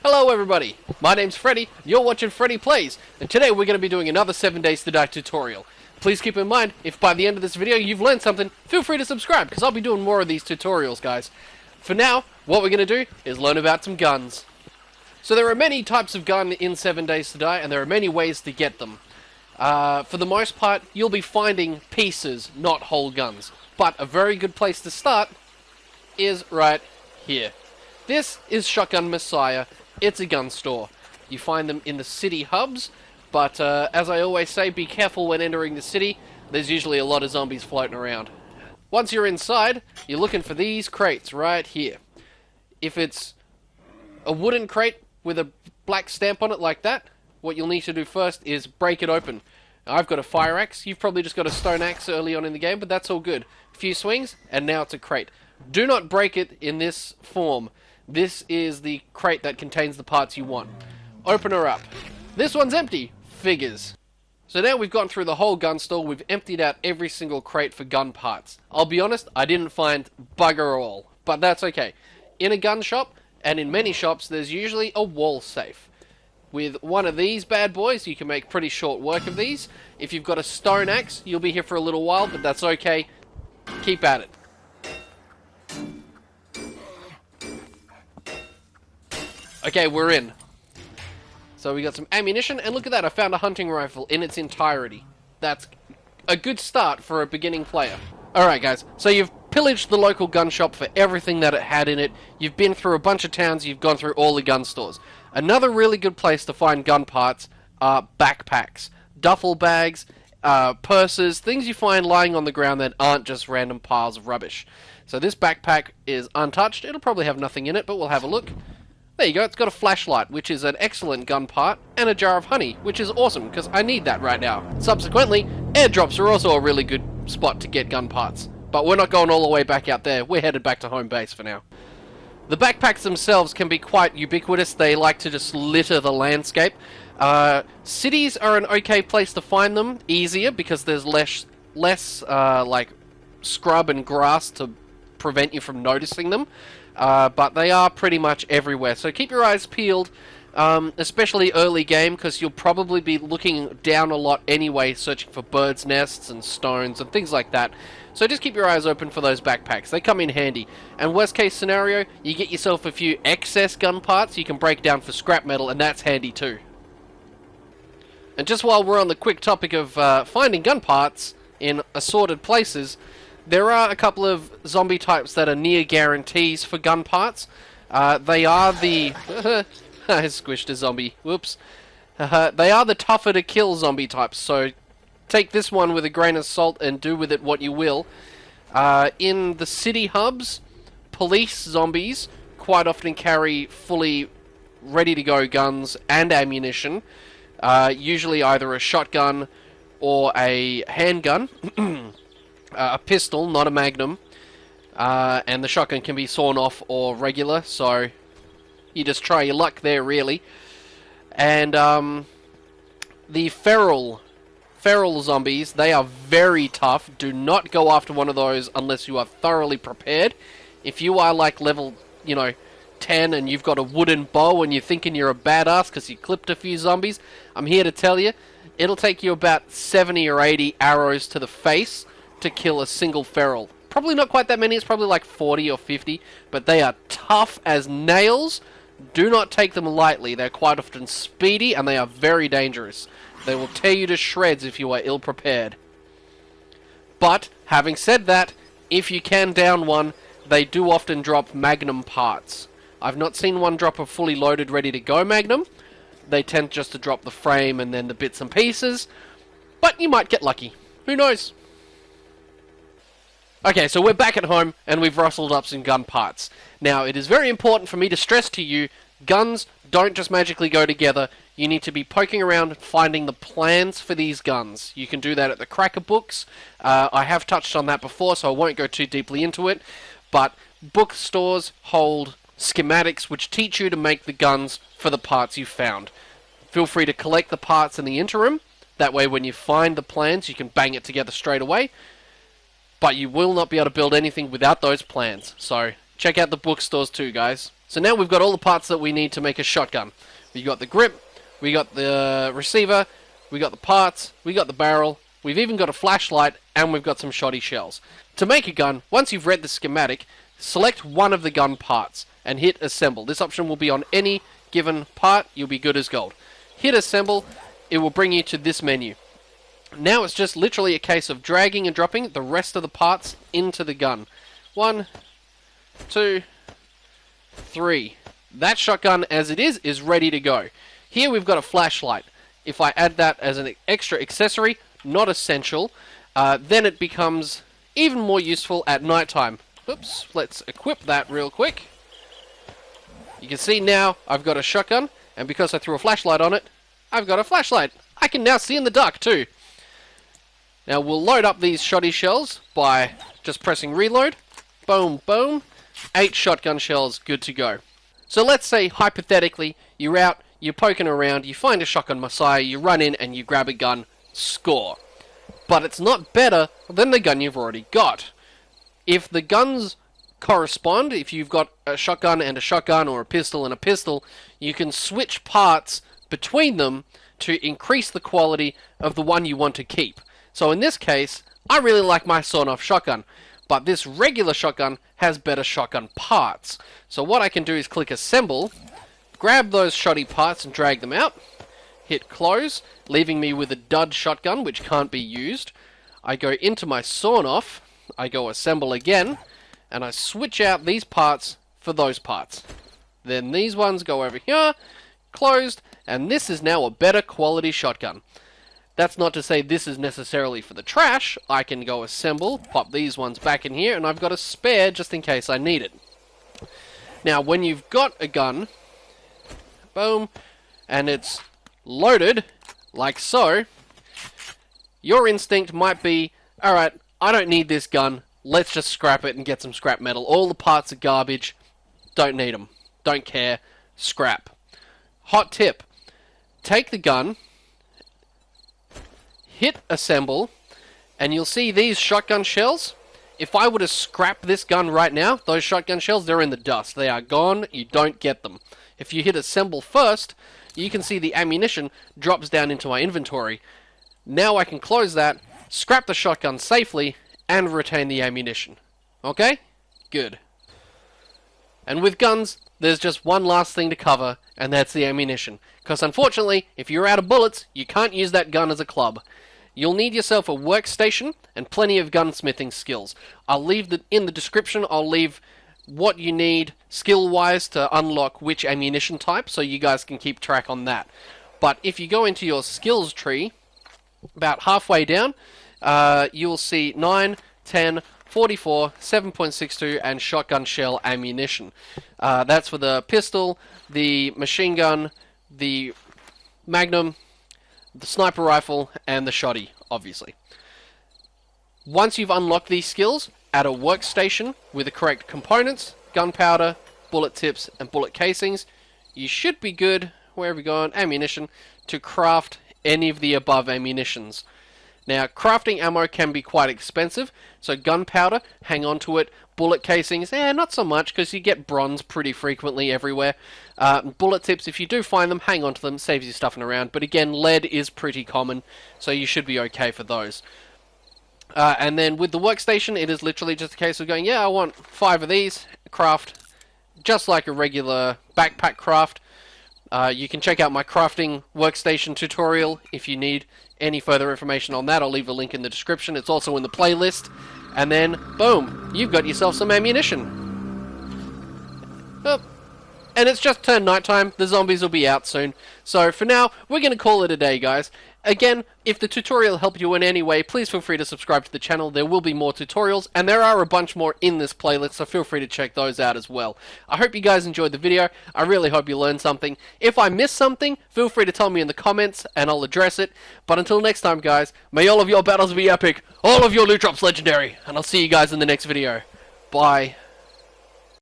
Hello everybody, my name's Freddy, you're watching Freddy Plays, and today we're going to be doing another 7 Days to Die tutorial. Please keep in mind, if by the end of this video you've learned something, feel free to subscribe, because I'll be doing more of these tutorials, guys. For now, what we're going to do is learn about some guns. So there are many types of gun in 7 Days to Die, and there are many ways to get them. For the most part, you'll be finding pieces, not whole guns. But a very good place to start is right here. This is Shotgun Messiah. It's a gun store. You find them in the city hubs, but as I always say, be careful when entering the city. There's usually a lot of zombies floating around. Once you're inside, you're looking for these crates right here. If it's a wooden crate with a black stamp on it like that, what you'll need to do first is break it open. Now, I've got a fire axe. You've probably just got a stone axe early on in the game, but that's all good. A few swings, and now it's a crate. Do not break it in this form. This is the crate that contains the parts you want. Open her up. This one's empty. Figures. So now we've gone through the whole gun store. We've emptied out every single crate for gun parts. I'll be honest, I didn't find bugger all. But that's okay. In a gun shop, and in many shops, there's usually a wall safe. With one of these bad boys, you can make pretty short work of these. If you've got a stone axe, you'll be here for a little while, but that's okay. Keep at it. Okay, we're in. So we got some ammunition, and look at that, I found a hunting rifle in its entirety. That's a good start for a beginning player. Alright guys, so you've pillaged the local gun shop for everything that it had in it. You've been through a bunch of towns, you've gone through all the gun stores. Another really good place to find gun parts are backpacks, duffel bags, purses, things you find lying on the ground that aren't just random piles of rubbish. So this backpack is untouched, it'll probably have nothing in it, but we'll have a look. There you go, it's got a flashlight, which is an excellent gun part, and a jar of honey, which is awesome, because I need that right now. Subsequently, airdrops are also a really good spot to get gun parts. But we're not going all the way back out there, we're headed back to home base for now. The backpacks themselves can be quite ubiquitous, they like to just litter the landscape. Cities are an okay place to find them, easier, because there's less like, scrub and grass to prevent you from noticing them. But they are pretty much everywhere, so keep your eyes peeled, especially early game, because you'll probably be looking down a lot anyway, searching for birds' nests and stones and things like that. So just keep your eyes open for those backpacks, they come in handy. And worst case scenario, you get yourself a few excess gun parts you can break down for scrap metal, and that's handy too. And just while we're on the quick topic of finding gun parts in assorted places, there are a couple of zombie types that are near guarantees for gun parts. They are the... I squished a zombie. Whoops. They are the tougher to kill zombie types, so take this one with a grain of salt and do with it what you will. In the city hubs, police zombies quite often carry fully ready-to-go guns and ammunition. Usually either a shotgun or a handgun. A pistol, not a magnum, and the shotgun can be sawn off or regular, so you just try your luck there, really. And the feral zombies, they are very tough. Do not go after one of those unless you are thoroughly prepared. If you are like level, 10 and you've got a wooden bow and you're thinking you're a badass because you clipped a few zombies, I'm here to tell you, it'll take you about 70 or 80 arrows to the face to kill a single feral. Probably not quite that many, it's probably like 40 or 50, but they are tough as nails. Do not take them lightly, they're quite often speedy and they are very dangerous. They will tear you to shreds if you are ill prepared. But, having said that, if you can down one, they do often drop magnum parts. I've not seen one drop a fully loaded, ready to go magnum. They tend just to drop the frame and then the bits and pieces, but you might get lucky. Who knows? Okay, so we're back at home, and we've rustled up some gun parts. Now, it is very important for me to stress to you, guns don't just magically go together. You need to be poking around, finding the plans for these guns. You can do that at the Cracker books. I have touched on that before, so I won't go too deeply into it. But bookstores hold schematics which teach you to make the guns for the parts you've found. Feel free to collect the parts in the interim. That way, when you find the plans, you can bang it together straight away. But you will not be able to build anything without those plans. So check out the bookstores too, guys. So now we've got all the parts that we need to make a shotgun. We got the grip, we got the receiver, we got the parts, we got the barrel, we've even got a flashlight, and we've got some shoddy shells. To make a gun, once you've read the schematic, select one of the gun parts and hit assemble. This option will be on any given part. You'll be good as gold. Hit assemble, it will bring you to this menu. Now it's just literally a case of dragging and dropping the rest of the parts into the gun. 1, 2, 3. That shotgun as it is ready to go. Here we've got a flashlight. If I add that as an extra accessory, not essential, then it becomes even more useful at nighttime. Oops, let's equip that real quick. You can see now I've got a shotgun, and because I threw a flashlight on it, I've got a flashlight. I can now see in the dark too. Now we'll load up these shoddy shells by just pressing reload. Boom, boom. 8 shotgun shells, good to go. So let's say, hypothetically, you're out, you're poking around, you find a shotgun messiah, you run in and you grab a gun, score. But it's not better than the gun you've already got. If the guns correspond, if you've got a shotgun and a shotgun or a pistol and a pistol, you can switch parts between them to increase the quality of the one you want to keep. So in this case, I really like my sawn-off shotgun, but this regular shotgun has better shotgun parts. So what I can do is click assemble, grab those shoddy parts and drag them out, hit close, leaving me with a dud shotgun which can't be used. I go into my sawn-off, I go assemble again, and I switch out these parts for those parts. Then these ones go over here, closed, and this is now a better quality shotgun. That's not to say this is necessarily for the trash. I can go assemble, pop these ones back in here, and I've got a spare just in case I need it. Now, when you've got a gun, boom, and it's loaded, like so, your instinct might be, alright, I don't need this gun, let's just scrap it and get some scrap metal. All the parts are garbage, don't need them, don't care, scrap. Hot tip, take the gun, hit assemble, and you'll see these shotgun shells. If I were to scrap this gun right now, those shotgun shells, they're in the dust. They are gone, you don't get them. If you hit assemble first, you can see the ammunition drops down into my inventory. Now I can close that, scrap the shotgun safely, and retain the ammunition. Okay? Good. And with guns, there's just one last thing to cover, and that's the ammunition. Because unfortunately, if you're out of bullets, you can't use that gun as a club. You'll need yourself a workstation and plenty of gunsmithing skills. I'll leave in the description, I'll leave what you need skill-wise to unlock which ammunition type, so you guys can keep track on that. But if you go into your skills tree, about halfway down, you'll see 9, 10, 44, 7.62, and shotgun shell ammunition. That's for the pistol, the machine gun, the magnum, the sniper rifle, and the shoddy, obviously. Once you've unlocked these skills, add a workstation with the correct components, gunpowder, bullet tips, and bullet casings. You should be good, where have we gone, ammunition, to craft any of the above ammunitions. Now, crafting ammo can be quite expensive, so gunpowder, hang on to it. Bullet casings, not so much, because you get bronze pretty frequently everywhere. Bullet tips, if you do find them, hang on to them, saves you stuffing around. But again, lead is pretty common, so you should be okay for those. And then with the workstation, it is literally just a case of going, I want 5 of these, craft, just like a regular backpack craft. You can check out my crafting workstation tutorial if you need any further information on that. I'll leave a link in the description. It's also in the playlist. And then, boom, you've got yourself some ammunition. Oh, and it's just turned nighttime. The zombies will be out soon. So for now, we're going to call it a day, guys. Again, if the tutorial helped you in any way, please feel free to subscribe to the channel. There will be more tutorials, and there are a bunch more in this playlist, so feel free to check those out as well. I hope you guys enjoyed the video. I really hope you learned something. If I missed something, feel free to tell me in the comments, and I'll address it. But until next time, guys, may all of your battles be epic, all of your loot drops legendary, and I'll see you guys in the next video. Bye.